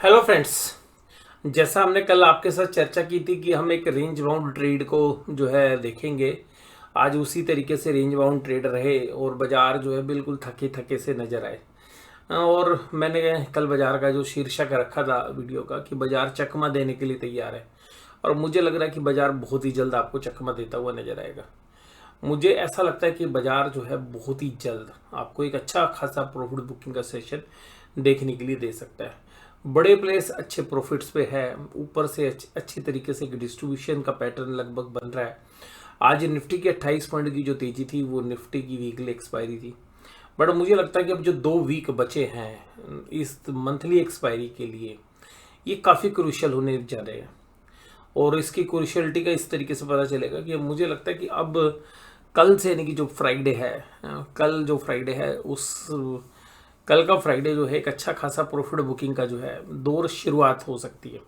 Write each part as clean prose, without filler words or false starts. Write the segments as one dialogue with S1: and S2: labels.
S1: Hello friends. जैसा हमने कल आपके साथ चर्चा की थी कि हम एक रेंज बाउंड ट्रेड को जो है देखेंगे, आज उसी तरीके से रेंज बाउंड ट्रेड रहे और बाजार जो है बिल्कुल थके थके से नजर आए। और मैंने कल बाजार का जो शीर्षक रखा था वीडियो का कि बाजार चकमा देने के लिए तैयार है, और मुझे लग रहा है कि बाजार बहुत ही जल्द आपको चकमा देता हुआ नजर आएगा। मुझे ऐसा लगता है कि बाजार जो है बहुत ही जल्द आपको एक अच्छा खासा प्रॉफिट बुकिंग का सेशन देखने के लिए दे सकता है। बड़े प्लेयर्स अच्छे प्रॉफिट्स पे है, ऊपर से अच्छी तरीके से डिस्ट्रीब्यूशन का पैटर्न लगभग बन रहा है। आज निफ्टी की 28 पॉइंट की जो तेजी थी वो निफ्टी की वीकली एक्सपायरी थी। बट मुझे लगता है कि अब जो 2 वीक बचे हैं इस मंथली एक्सपायरी के लिए, ये काफ़ी क्रूशियल होने जा रहे हैं। और इसकी क्रूशियलिटी का इस तरीके से पता चलेगा कि मुझे लगता है कि अब कल से, यानी कि जो फ्राइडे है, कल जो फ्राइडे है उस कल का फ्राइडे जो है एक अच्छा खासा प्रॉफिट बुकिंग का जो है दौर शुरुआत हो सकती है।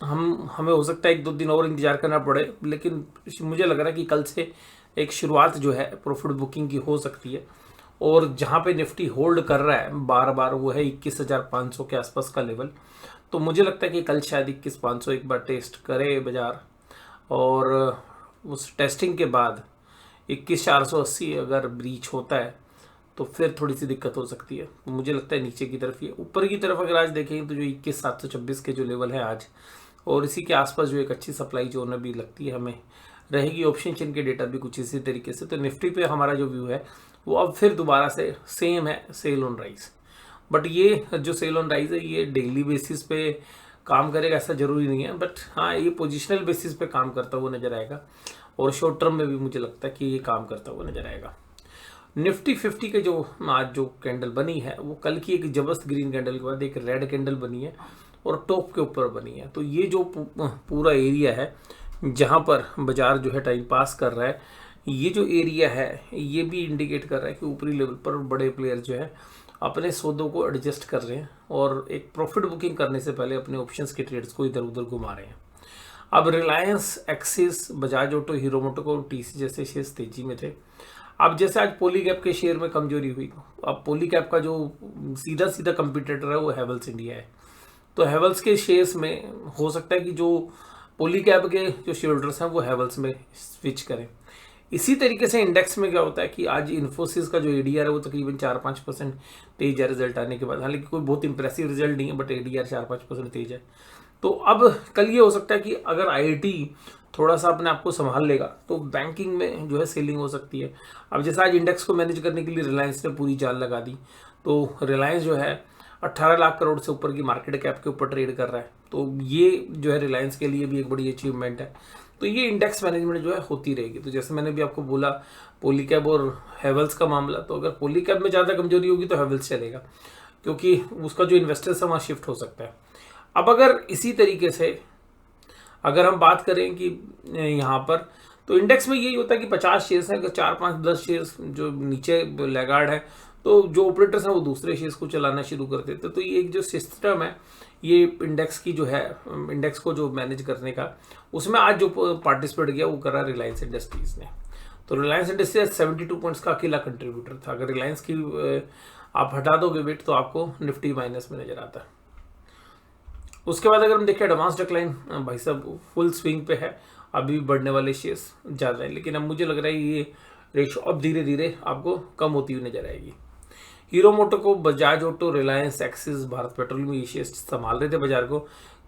S1: हमें हो सकता है 1-2 दिन और इंतजार करना पड़े, लेकिन मुझे लग रहा है कि कल से एक शुरुआत जो है प्रॉफिट बुकिंग की हो सकती है। और जहाँ पे निफ्टी होल्ड कर रहा है बार बार वो है 21,500 के आसपास का लेवल। तो मुझे लगता है कि कल शायद 21,500 एक बार टेस्ट करे बाजार, और उस टेस्टिंग के बाद 21,480 अगर ब्रीच होता है तो फिर थोड़ी सी दिक्कत हो सकती है। तो मुझे लगता है नीचे की तरफ ही, ऊपर की तरफ अगर आज देखें तो जो 21,726 के जो लेवल है आज, और इसी के आसपास जो एक अच्छी सप्लाई जोन अभी लगती है हमें रहेगी। ऑप्शन चेन के डेटा भी कुछ इसी तरीके से। तो निफ्टी पे हमारा जो व्यू है वो अब फिर दोबारा से सेम है, सेल ऑन राइज। बट ये जो सेल ऑन राइज है ये डेली बेसिस पे काम करेगा ऐसा जरूरी नहीं है, बट हाँ ये पोजिशनल बेसिस पे काम करता हुआ नजर आएगा, और शॉर्ट टर्म में भी मुझे लगता है कि ये काम करता हुआ नजर आएगा। निफ्टी 50 के जो आज जो कैंडल बनी है वो कल की एक जबरदस्त ग्रीन कैंडल के बाद एक रेड कैंडल बनी है और टॉप के ऊपर बनी है। तो ये जो पूरा एरिया है जहां पर बाजार जो है टाइम पास कर रहा है, ये जो एरिया है ये भी इंडिकेट कर रहा है कि ऊपरी लेवल पर बड़े प्लेयर जो है अपने सौदों को एडजस्ट कर रहे हैं और एक प्रॉफिट बुकिंग करने से पहले अपने ऑप्शंस के ट्रेड्स को इधर उधर घुमा रहे हैं। अब रिलायंस, एक्सिस, बजाज ऑटो, हीरो मोटो और टीसी जैसे शेयर्स तेजी में थे। अब जैसे आज पॉलीकैब के शेयर में कमजोरी हुई, अब पॉलीकैब का जो सीधा सीधा कंपटीटर है वो हैवेल्स इंडिया है। तो हैवेल्स के शेयर्स में हो सकता है कि जो पॉलीकैब के जो शेयर होल्डर्स हैं वो हैवेल्स में स्विच करें। इसी तरीके से इंडेक्स में क्या होता है कि आज इन्फोसिस का जो एडीआर है वो तकरीबन 4-5% तेज है रिजल्ट आने के बाद। हालांकि कोई बहुत इंप्रेसिव रिजल्ट नहीं है, बट एडीआर 4-5% तेज है। तो अब कल ये हो सकता है कि अगर आईआईटी थोड़ा सा अपने आप को संभाल लेगा तो बैंकिंग में जो है सेलिंग हो सकती है। अब जैसे आज इंडेक्स को मैनेज करने के लिए रिलायंस ने पूरी जाल लगा दी, तो रिलायंस जो है 18 लाख करोड़ से ऊपर की मार्केट कैप के ऊपर ट्रेड कर रहा है। तो ये जो है रिलायंस के लिए भी एक बड़ी अचीवमेंट है। तो ये इंडेक्स मैनेजमेंट जो है होती रहेगी। तो जैसे मैंने भी आपको बोला पॉलीकैब और हैवेल्स का मामला, तो अगर पॉलीकैब में ज़्यादा कमजोरी होगी तो हैवेल्स चलेगा, क्योंकि उसका जो इन्वेस्टर्स है वहाँ शिफ्ट हो सकता है। अब अगर इसी तरीके से अगर हम बात करें कि यहाँ पर, तो इंडेक्स में यही होता है कि 50 शेयर्स हैं, अगर 4-5-10 शेयर्स जो नीचे लैगार्ड है तो जो ऑपरेटर्स हैं वो दूसरे शेयर्स को चलाना शुरू कर देते। तो ये एक जो सिस्टम है ये इंडेक्स की जो है, इंडेक्स को जो मैनेज करने का, उसमें आज जो पार्टिसिपेट किया वो करा रिलायंस इंडस्ट्रीज ने। तो रिलायंस इंडस्ट्रीज 72 पॉइंट्स का अकेला कंट्रीब्यूटर था। अगर रिलायंस की आप हटा दोगे वेट तो आपको निफ्टी माइनस में नजर आता है। उसके बाद अगर हम देखें एडवांस डिक्लाइन, भाई साहब फुल स्विंग पे है, अभी भी बढ़ने वाले शेयर्स ज़्यादा है, लेकिन अब मुझे लग रहा है ये रेशो अब धीरे धीरे आपको कम होती हुई नजर आएगी। हीरो मोटो को, Bajaj auto, Reliance, axis, Bharat petroleum ये शेयर्स संभाल रहे थे बाजार को।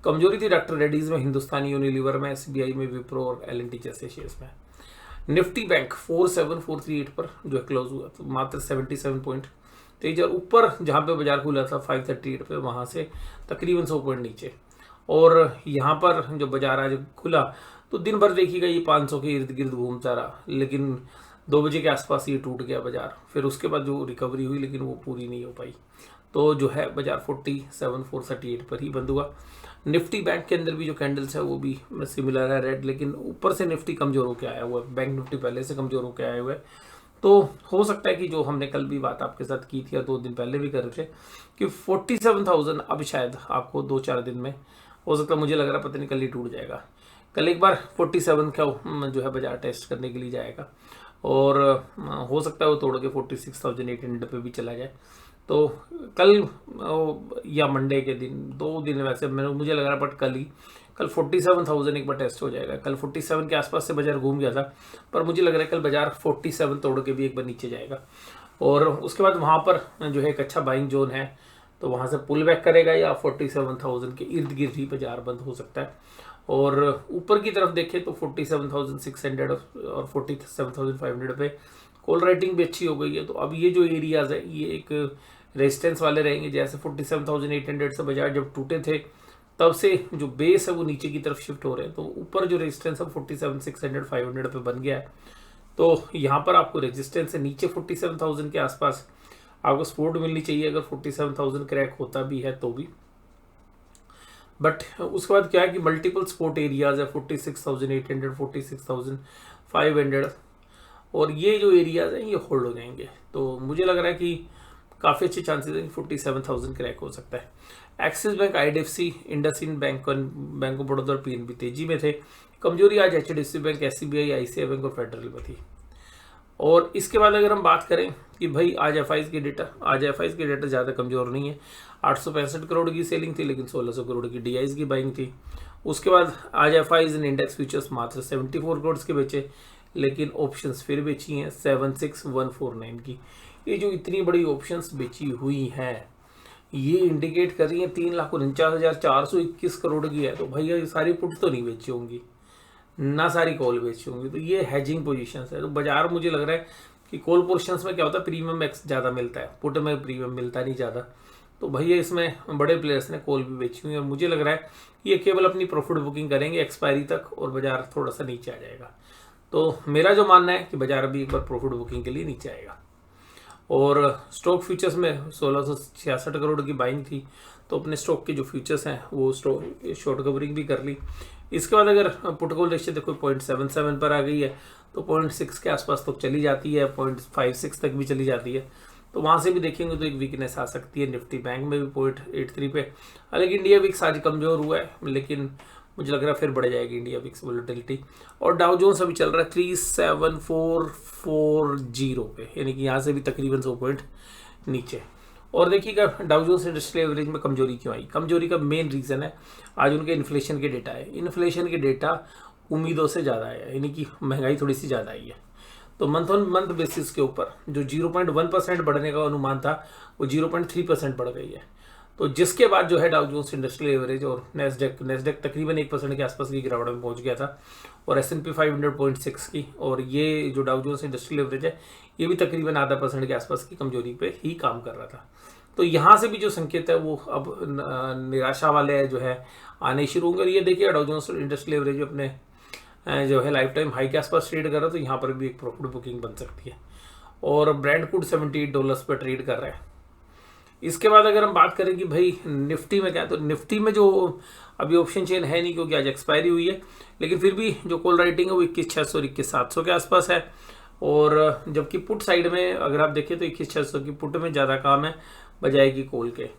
S1: कमजोरी थी डॉक्टर रेड्डीज में, हिंदुस्तानी यूनिलीवर में, एसबीआई में, विप्रो और एलएनटी जैसे शेयर्स में। निफ्टी बैंक 47,438 पर जो है क्लोज हुआ, तो मात्र 77 पॉइंट तेज, और ऊपर जहाँ पे बाजार खुला था 538 पे, वहाँ से तकरीबन 100 पॉइंट नीचे। और यहाँ पर जो बाजार आज खुला तो दिन भर देखिएगा ये 500 के इर्द गिर्द घूमता रहा, लेकिन 2 बजे के आसपास ये टूट गया बाजार। फिर उसके बाद जो रिकवरी हुई लेकिन वो पूरी नहीं हो पाई, तो जो है बाजार 47,438 पर ही बंद हुआ। निफ्टी बैंक के अंदर भी जो कैंडल्स है वो भी सिमिलर है, रेड, लेकिन ऊपर से निफ्टी कमजोर होकर आया हुआ है। बैंक निफ्टी पहले से कमजोर होकर आया हुआ है। तो हो सकता है कि जो हमने कल भी बात आपके साथ की थी और 2 दिन पहले भी कर रहे थे कि 47,000 अब शायद आपको 2-4 दिन में हो सकता है, मुझे लग रहा है पता नहीं कल ही टूट जाएगा। कल एक बार 47 का जो है बाजार टेस्ट करने के लिए जाएगा, और हो सकता है वो तोड़ के 46,800 पे भी चला जाए। तो कल या मंडे के दिन, 2 दिन वैसे मुझे लग रहा है, बट कल 47,000 एक बार टेस्ट हो जाएगा। कल 47 के आसपास से बाजार घूम गया था, पर मुझे लग रहा है कल बाजार 47 तोड़ के भी एक बार नीचे जाएगा और उसके बाद वहाँ पर जो है एक अच्छा बाइंग जोन है, तो वहाँ से पुल बैक करेगा या 47,000 के इर्द गिर्द ही बाजार बंद हो सकता है। और ऊपर की तरफ देखें तो 47,600 और 47,500 पे कॉल राइटिंग भी अच्छी हो गई है। तो अब ये जो एरियाज है ये एक रेजिस्टेंस वाले रहेंगे। जैसे 47,800 से बाजार जब टूटे थे तब से जो बेस है वो नीचे की तरफ शिफ्ट हो रहे हैं, तो ऊपर जो रेजिस्टेंस है 47,600 500 पे बन गया है। तो यहाँ पर आपको रेजिस्टेंस है नीचे 47,000 के आसपास आपको सपोर्ट मिलनी चाहिए, अगर 47,000 क्रैक होता भी है तो भी। बट उसके बाद क्या है कि मल्टीपल सपोर्ट एरियाज है 46,800 46,500 और ये जो एरियाज हैं ये होल्ड हो जाएंगे। तो मुझे लग रहा है कि काफ़ी अच्छे चांसेस हैं कि 47,000 क्रैक हो सकता है। Axis bank, IDFC, IndusInd bank, bank of Baroda और PNB तेजी में थे। कमजोरी आज HDFC bank, SCBI, ICICI bank और फेडरल में थी। और इसके बाद अगर हम बात करें कि भाई आज FIs के डेटा ज़्यादा कमज़ोर नहीं है। 865 करोड़ की सेलिंग थी, लेकिन 1600 करोड़ की DIs की बाइंग थी। उसके बाद आज FIs ने इंडेक्स फ्यूचर्स मात्र 74 करोड़ के बेचे, लेकिन ऑप्शंस फिर बेची हैं 76149 की। ये जो इतनी बड़ी ऑप्शंस बेची हुई हैं ये इंडिकेट कर रही है 3,49,421 करोड़ की है। तो भैया ये सारी पुट तो नहीं बेची होंगी, ना सारी कॉल बेची होंगी, तो ये हैजिंग पोजीशंस है। तो बाजार मुझे लग रहा है कि कॉल पोजीशंस में क्या होता है, प्रीमियम एक्स ज़्यादा मिलता है, पुट में प्रीमियम मिलता नहीं ज़्यादा। तो भैया इसमें बड़े प्लेयर्स ने कॉल भी बेची हुई है और मुझे लग रहा है ये केवल अपनी प्रॉफिट बुकिंग करेंगे एक्सपायरी तक और बाजार थोड़ा सा नीचे आ जाएगा। तो मेरा जो मानना है कि बाजार अभी एक बार प्रॉफिट बुकिंग के लिए नीचे आएगा। और स्टॉक फ्यूचर्स में 1666 करोड़ की बाइंग थी, तो अपने स्टॉक के जो फ्यूचर्स हैं वो स्टॉक शॉर्ट कवरिंग भी कर ली। इसके बाद अगर पुट कॉल रेशियो देखो 0.77 पर आ गई है, तो 0.6 के आसपास तो चली जाती है, 0.56 तक भी चली जाती है। तो वहाँ से भी देखेंगे तो एक वीकनेस आ सकती है। निफ्टी बैंक में भी 0.83 पे, हालांकि इंडिया विक्स आज कमज़ोर हुआ है, लेकिन मुझे लग रहा है फिर बढ़ जाएगी इंडिया विक्स वोलेटिलिटी। और डाउ जोन्स अभी चल रहा है 37440 पे, यानी कि यहाँ से भी तकरीबन 100 पॉइंट नीचे। और देखिएगा डाउ जोन्स इंडस्ट्रियल एवरेज में कमजोरी क्यों आई। कमजोरी का मेन रीज़न है आज उनके इन्फ्लेशन के डेटा है। इन्फ्लेशन के डेटा उम्मीदों से ज़्यादा है, यानी कि महंगाई थोड़ी सी ज़्यादा आई है। तो मंथ ऑन मंथ बेसिस के ऊपर जो 0.1% बढ़ने का अनुमान था वो 0.3% बढ़ गई है। तो जिसके बाद जो है डाउ जोन्स इंडस्ट्रियल एवरेज और नेस्डेक तकरीबन 1% के आसपास की गिरावट में पहुंच गया था, और S&P 500 0.6 की, और ये जो डाउ जोन्स इंडस्ट्रियल एवरेज है ये भी तकरीबन आधा % के आसपास की कमजोरी पे ही काम कर रहा था। तो यहाँ से भी जो संकेत है वो अब निराशा वाले जो है आने शुरू होंगे। और ये देखिए डाउ जोन्स इंडस्ट्रियल एवरेज अपने जो है लाइफ टाइम हाई के आसपास ट्रेड कर रहा है, तो यहाँ पर भी एक प्रॉफिट बुकिंग बन सकती है। और ब्रांड क्रूड $78 पर ट्रेड कर रहा है। इसके बाद अगर हम बात करें कि भाई निफ्टी में क्या है, तो निफ्टी में जो अभी ऑप्शन चेन है नहीं, क्योंकि आज एक्सपायरी हुई है, लेकिन फिर भी जो कॉल राइटिंग है वो 21,600 और 21,700 के आसपास है। और जबकि पुट साइड में अगर आप देखें तो 21,600 की पुट में ज़्यादा काम है बजाय की कॉल के,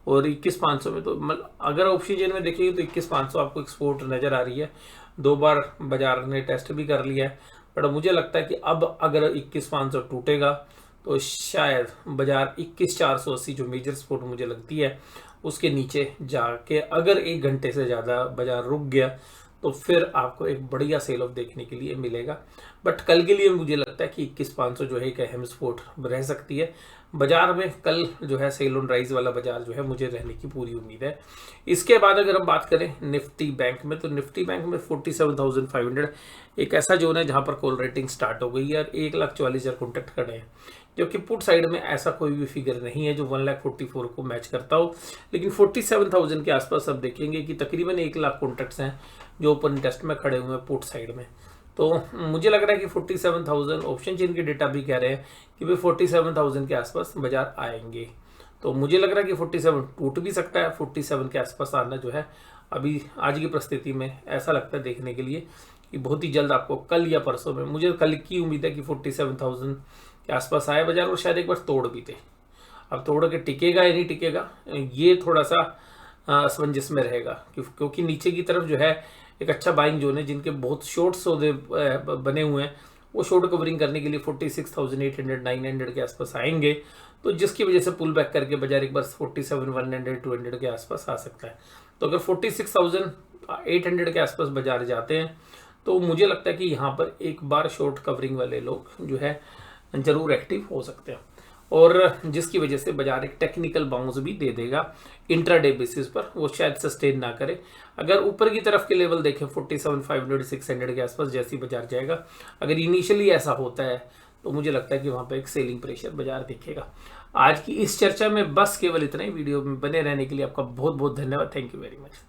S1: और 21,500 में तो अगर ऑप्शन चेन में देखेंगे तो 21,500 आपको एक्सपोर्ट नज़र आ रही है। 2 बार बाजार ने टेस्ट भी कर लिया है, बट मुझे लगता है कि अब अगर 21,500 टूटेगा तो शायद बाजार 21,480 जो मेजर सपोर्ट मुझे लगती है उसके नीचे जाके अगर 1 घंटे से ज़्यादा बाजार रुक गया तो फिर आपको एक बढ़िया सेल ऑफ देखने के लिए मिलेगा। बट कल के लिए मुझे लगता है कि 21,500 जो है एक अहम सपोर्ट रह सकती है बाजार में। कल जो है सेल ऑन राइज वाला बाजार जो है मुझे रहने की पूरी उम्मीद है। इसके बाद अगर हम बात करें निफ्टी बैंक में, तो निफ्टी बैंक में 47,500 एक ऐसा जोन है जहां पर कॉल रेटिंग स्टार्ट हो गई है और 1,44,000 कॉन्टैक्ट खड़े हैं, जबकि पुट साइड में ऐसा कोई भी फिगर नहीं है जो 1,44,000 को मैच करता हो। लेकिन 47,000 के आसपास अब देखेंगे कि तकरीबन 1 लाख कॉन्टैक्ट्स हैं जो ओपन टेस्ट में खड़े हुए हैं पुट साइड में। तो मुझे लग रहा है कि 47,000 ऑप्शन चेन के डेटा भी कह रहे हैं कि भाई 47,000 के आसपास बाजार आएंगे। तो मुझे लग रहा है कि 47 टूट भी सकता है। 47 के आसपास आना जो है अभी आज की परिस्थिति में ऐसा लगता है देखने के लिए कि बहुत ही जल्द आपको कल या परसों में, मुझे कल की उम्मीद है कि 47,000 के आसपास आए बाजार और शायद एक बार तोड़ भी थे। अब तोड़ के टिकेगा या नहीं टिकेगा ये थोड़ा सा असमंजस में रहेगा, क्योंकि नीचे की तरफ जो है एक अच्छा बाइंग जोन है, जिनके बहुत शॉर्ट सौदे बने हुए हैं वो शॉर्ट कवरिंग करने के लिए 46,800 900 के आसपास आएंगे, तो जिसकी वजह से पुल बैक करके बाजार एक बार 47,100 200 के आसपास आ सकता है। तो अगर 46,800 के आसपास बाजार जाते हैं तो मुझे लगता है कि यहाँ पर एक बार शॉर्ट कवरिंग वाले लोग जो है जरूर एक्टिव हो सकते हैं, और जिसकी वजह से बाजार एक टेक्निकल बाउंस भी दे देगा इंट्राडे बेसिस पर, वो शायद सस्टेन ना करे। अगर ऊपर की तरफ के लेवल देखें 47,500 600 के आसपास जैसी बाजार जाएगा, अगर इनिशियली ऐसा होता है तो मुझे लगता है कि वहां पे एक सेलिंग प्रेशर बाजार दिखेगा। आज की इस चर्चा में बस केवल इतना ही। वीडियो में बने रहने के लिए आपका बहुत बहुत धन्यवाद। Thank you very much.